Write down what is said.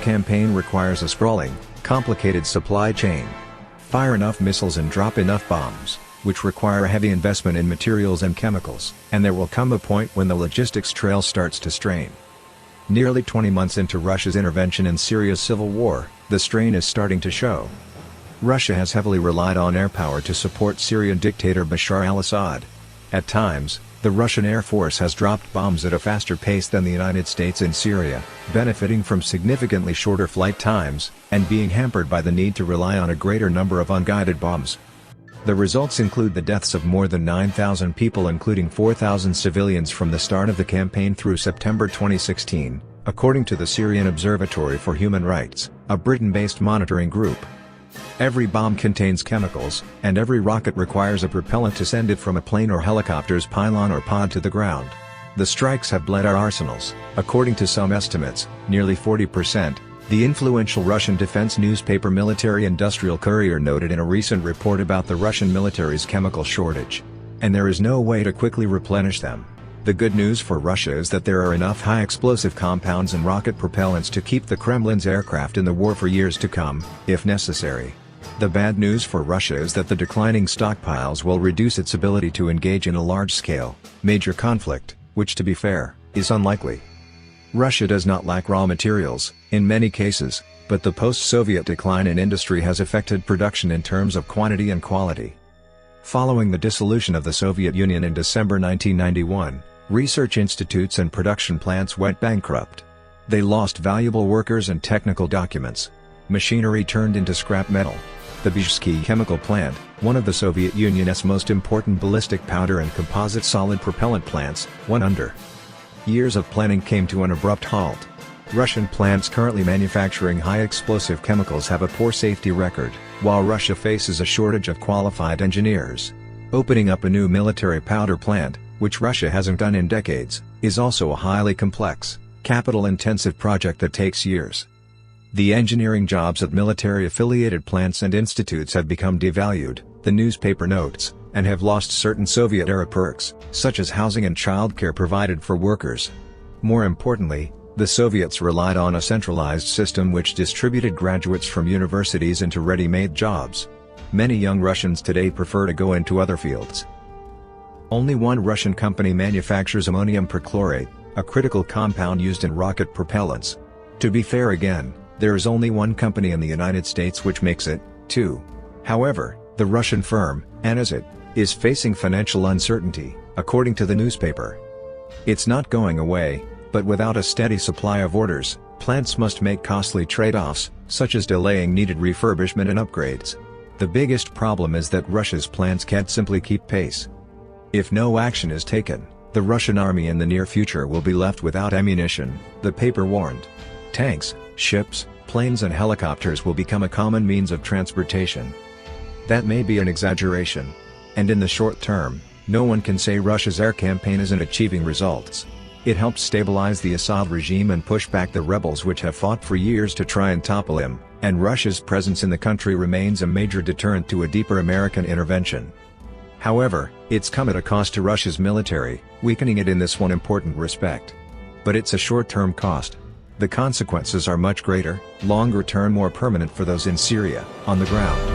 campaign requires a sprawling, complicated supply chain. Fire enough missiles and drop enough bombs, which require a heavy investment in materials and chemicals, and there will come a point when the logistics trail starts to strain. Nearly 20 months into Russia's intervention in Syria's civil war, the strain is starting to show. Russia has heavily relied on air power to support Syrian dictator Bashar al-Assad. At times, the Russian Air Force has dropped bombs at a faster pace than the United States in Syria, benefiting from significantly shorter flight times, and being hampered by the need to rely on a greater number of unguided bombs. The results include the deaths of more than 9,000 people, including 4,000 civilians from the start of the campaign through September 2016, according to the Syrian Observatory for Human Rights, a Britain-based monitoring group. Every bomb contains chemicals, and every rocket requires a propellant to send it from a plane or helicopter's pylon or pod to the ground. The strikes have bled our arsenals, according to some estimates, nearly 40%, the influential Russian defense newspaper Military Industrial Courier noted in a recent report about the Russian military's chemical shortage. And there is no way to quickly replenish them. The good news for Russia is that there are enough high-explosive compounds and rocket propellants to keep the Kremlin's aircraft in the war for years to come, if necessary. The bad news for Russia is that the declining stockpiles will reduce its ability to engage in a large-scale, major conflict, which, to be fair, is unlikely. Russia does not lack raw materials, in many cases, but the post-Soviet decline in industry has affected production in terms of quantity and quality. Following the dissolution of the Soviet Union in December 1991, research institutes and production plants went bankrupt. They lost valuable workers and technical documents. Machinery turned into scrap metal. The Bijevsky chemical plant, one of the Soviet Union's most important ballistic powder and composite solid propellant plants, went under. Years of planning came to an abrupt halt. Russian plants currently manufacturing high-explosive chemicals have a poor safety record, while Russia faces a shortage of qualified engineers. Opening up a new military powder plant, which Russia hasn't done in decades, is also a highly complex, capital-intensive project that takes years. The engineering jobs at military-affiliated plants and institutes have become devalued, the newspaper notes, and have lost certain Soviet-era perks, such as housing and childcare provided for workers. More importantly, the Soviets relied on a centralized system which distributed graduates from universities into ready-made jobs. Many young Russians today prefer to go into other fields. Only one Russian company manufactures ammonium perchlorate, a critical compound used in rocket propellants. To be fair again, there is only one company in the United States which makes it, too. However, the Russian firm, Anazit, is facing financial uncertainty, according to the newspaper. It's not going away, but without a steady supply of orders, plants must make costly trade-offs, such as delaying needed refurbishment and upgrades. The biggest problem is that Russia's plants can't simply keep pace. If no action is taken, the Russian army in the near future will be left without ammunition, the paper warned. Tanks, ships, planes and helicopters will become a common means of transportation. That may be an exaggeration. And in the short term, no one can say Russia's air campaign isn't achieving results. It helped stabilize the Assad regime and push back the rebels which have fought for years to try and topple him, and Russia's presence in the country remains a major deterrent to a deeper American intervention. However, it's come at a cost to Russia's military, weakening it in this one important respect. But it's a short-term cost. The consequences are much greater, longer-term, more permanent for those in Syria, on the ground.